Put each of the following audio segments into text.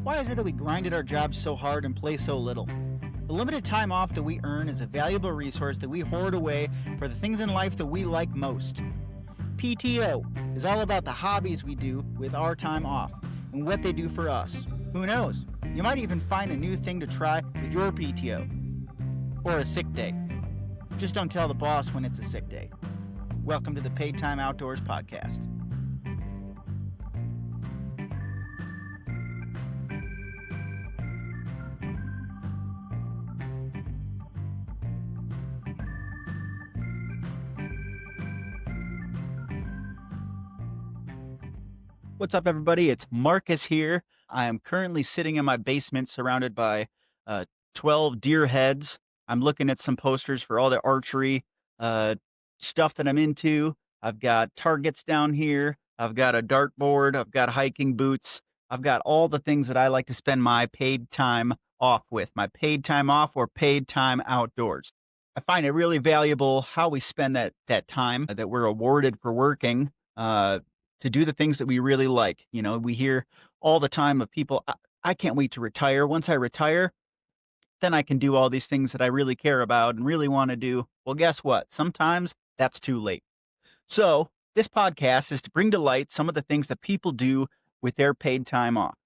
Why is it that we grind at our jobs so hard and play so little? The limited time off that we earn is a valuable resource that we hoard away for the things in life that we like most. PTO is all about the hobbies we do with our time off and what they do for us. Who knows? You might even find a new thing to try with your PTO. Or a sick day. Just don't tell the boss when it's a sick day. Welcome to the Paid Time Outdoors podcast. What's up, everybody? It's Marcus here. I am currently sitting in my basement surrounded by 12 deer heads. I'm looking at some posters for all the archery stuff that I'm into. I've got targets down here. I've got a dartboard. I've got hiking boots. I've got all the things that I like to spend my paid time off with, my paid time off or paid time outdoors. I find it really valuable how we spend that time that we're awarded for working to do the things that we really like. You know, we hear all the time of people, I can't wait to retire. Once I retire, then I can do all these things that I really care about and really want to do. Well, guess what? Sometimes that's too late. So this podcast is to bring to light some of the things that people do with their paid time off.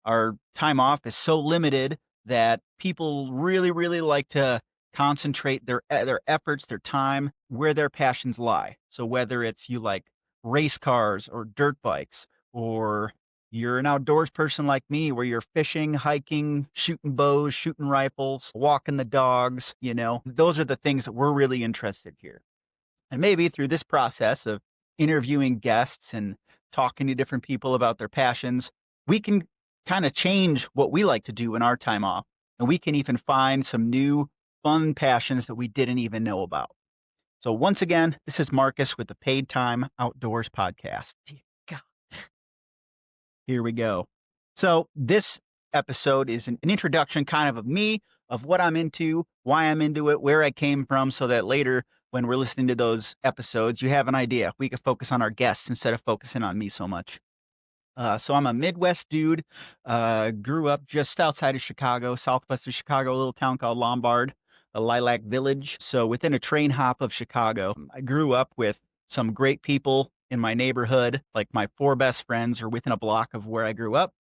Our time off is so limited that people really, really like to concentrate their efforts, their time, where their passions lie. So whether it's you like race cars or dirt bikes, or you're an outdoors person like me where you're fishing, hiking, shooting bows, shooting rifles, walking the dogs, those are the things that we're really interested here. And maybe through this process of interviewing guests and talking to different people about their passions, we can kind of change what we like to do in our time off. And we can even find some new fun passions that we didn't even know about. So once again, this is Marcus with the Paid Time Outdoors podcast. Here we go. So this episode is an introduction kind of me, of what I'm into, why I'm into it, where I came from, so that later when we're listening to those episodes, you have an idea. We can focus on our guests instead of focusing on me so much. So I'm a Midwest dude, grew up just outside of Chicago, southwest of Chicago, a little town called Lombard, a lilac village. So within a train hop of Chicago, I grew up with some great people in my neighborhood. Like my 4 best friends are within a block of where I grew up.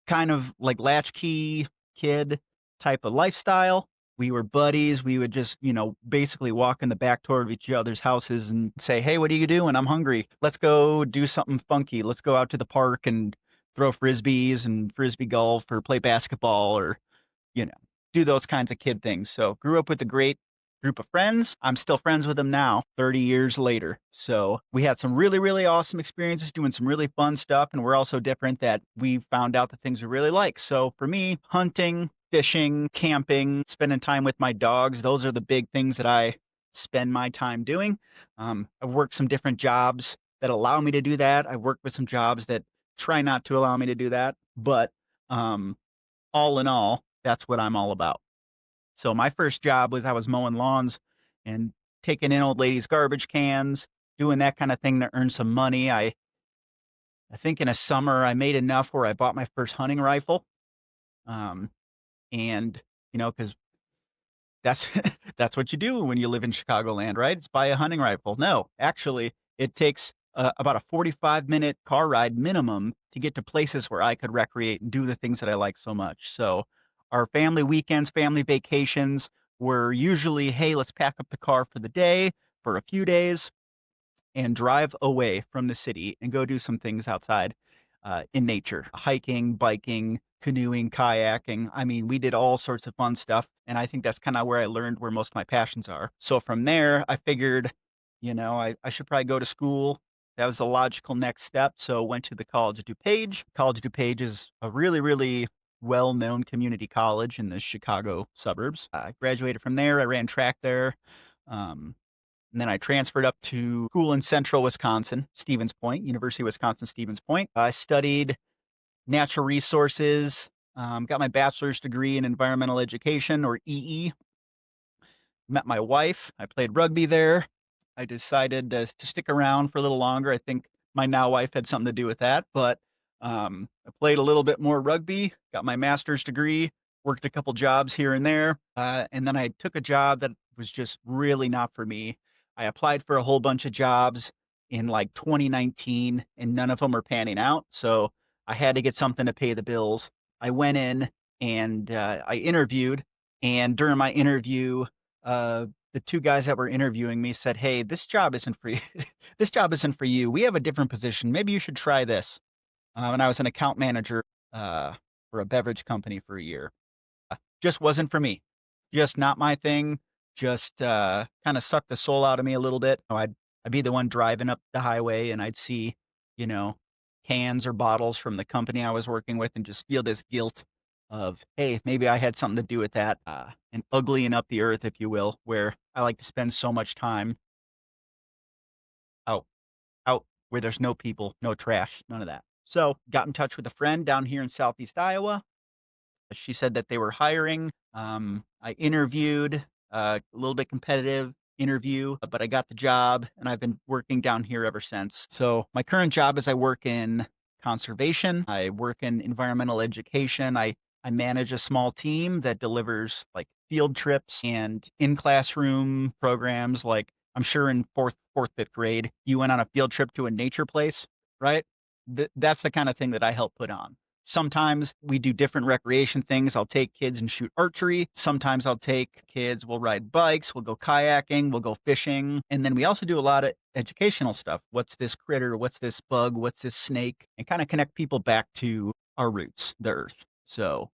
Kind of like latchkey kid type of lifestyle. We were buddies. We would just, basically walk in the back door of each other's houses and say, hey, what are you doing? I'm hungry. Let's go do something funky. Let's go out to the park and throw frisbees and frisbee golf or play basketball or, do those kinds of kid things. So grew up with a great group of friends. I'm still friends with them now, 30 years later. So we had some really, really awesome experiences doing some really fun stuff. And we're also different that we found out the things we really like. So for me, hunting, fishing, camping, spending time with my dogs, those are the big things that I spend my time doing. I've worked some different jobs that allow me to do that. I've worked with some jobs that try not to allow me to do that. But all in all, that's what I'm all about. So my first job was I was mowing lawns and taking in old ladies' garbage cans, doing that kind of thing to earn some money. I think in a summer I made enough where I bought my first hunting rifle. And, because that's that's what you do when you live in Chicagoland, right? It's buy a hunting rifle. No, actually, it takes about a 45-minute car ride minimum to get to places where I could recreate and do the things that I like so much. So our family weekends, family vacations were usually, hey, let's pack up the car for the day, for a few days, and drive away from the city and go do some things outside in nature, hiking, biking, canoeing, kayaking. I mean, we did all sorts of fun stuff. And I think that's kind of where I learned where most of my passions are. So from there, I figured, I should probably go to school. That was the logical next step. So went to the College of DuPage. College of DuPage is a really, really well-known community college in the Chicago suburbs. I graduated from there. I ran track there. And then I transferred up to school in central Wisconsin, Stevens Point, University of Wisconsin, Stevens Point. I studied natural resources, got my bachelor's degree in environmental education, or EE. Met my wife. I played rugby there. I decided to stick around for a little longer. I think my now wife had something to do with that. But I played a little bit more rugby, got my master's degree, worked a couple jobs here and there, and then I took a job that was just really not for me. I applied for a whole bunch of jobs in like 2019, and none of them are panning out. So I had to get something to pay the bills. I went in and I interviewed, and during my interview, the two guys that were interviewing me said, "Hey, this job isn't for you. This job isn't for you. We have a different position. Maybe you should try this." And I was an account manager uh, for a beverage company for a year. Just wasn't for me. Just not my thing. Just kind of sucked the soul out of me a little bit. I'd be the one driving up the highway, and I'd see, you know, cans or bottles from the company I was working with, and just feel this guilt of, hey, maybe I had something to do with that, and uglying up the earth, if you will, where I like to spend so much time out out where there's no people, no trash, none of that. So, got in touch with a friend down here in Southeast Iowa. She said that they were hiring. I interviewed, a little bit competitive interview, but I got the job and I've been working down here ever since. So, my current job is I work in conservation, I work in environmental education. I manage a small team that delivers like field trips and in classroom programs. Like I'm sure in fifth grade, you went on a field trip to a nature place, right? That's the kind of thing that I help put on. Sometimes we do different recreation things. I'll take kids and shoot archery. Sometimes I'll take kids, we'll ride bikes, we'll go kayaking, we'll go fishing. And then we also do a lot of educational stuff. What's this critter? What's this bug? What's this snake? And kind of connect people back to our roots, the earth. So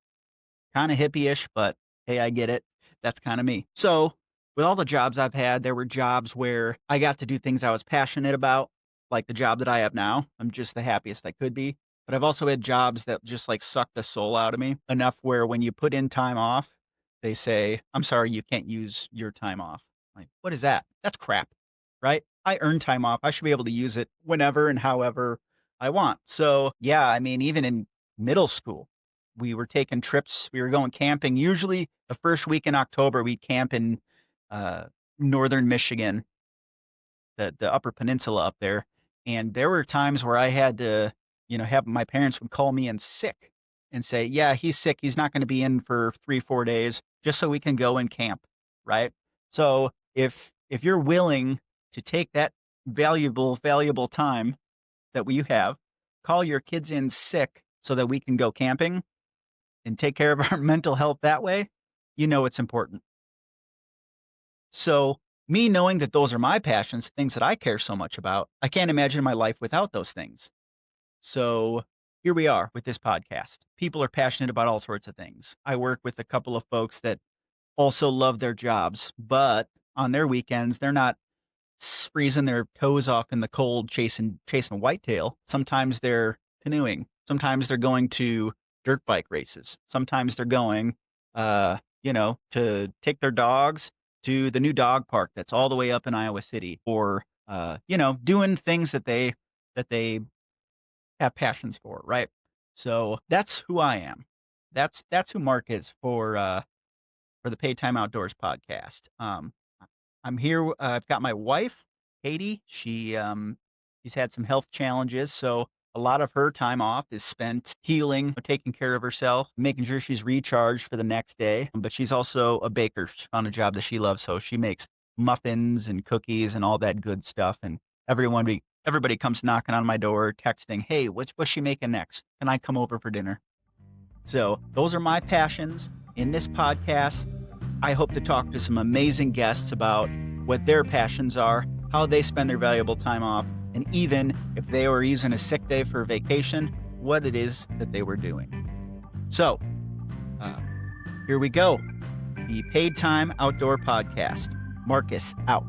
kind of hippie-ish, but hey, I get it. That's kind of me. So, with all the jobs I've had, there were jobs where I got to do things I was passionate about, like the job that I have now. I'm just the happiest I could be. But I've also had jobs that just like suck the soul out of me enough where when you put in time off, they say, "I'm sorry, you can't use your time off." Like, what is that? That's crap, right? I earn time off. I should be able to use it whenever and however I want. So, yeah, I mean, even in middle school, we were taking trips. We were going camping. Usually the first week in October, we camp in uh, northern Michigan, the Upper Peninsula up there. And there were times where I had to, have my parents would call me in sick and say, "Yeah, he's sick. He's not going to be in for 3, 4 days, just so we can go and camp." Right. So if you're willing to take that valuable time that you have, call your kids in sick so that we can go camping and take care of our mental health that way, it's important. So, me knowing that those are my passions, things that I care so much about, I can't imagine my life without those things. So, here we are with this podcast. People are passionate about all sorts of things. I work with a couple of folks that also love their jobs, but on their weekends, they're not freezing their toes off in the cold chasing whitetail. Sometimes they're canoeing. Sometimes they're going to dirt bike races. Sometimes they're going, to take their dogs to the new dog park that's all the way up in Iowa City, or doing things that they have passions for, right? So that's who I am. That's who Mark is for the Paid Time Outdoors podcast. I'm here. I've got my wife, Katie. She's had some health challenges, so a lot of her time off is spent healing, taking care of herself, making sure she's recharged for the next day. But she's also a baker. She found a job that she loves, so she makes muffins and cookies and all that good stuff. And everybody comes knocking on my door, texting, "Hey, what's she making next? Can I come over for dinner?" So those are my passions in this podcast. I hope to talk to some amazing guests about what their passions are, how they spend their valuable time off, and even if they were using a sick day for vacation, what it is that they were doing. So, here we go. The Paid Time Outdoor Podcast. Marcus out.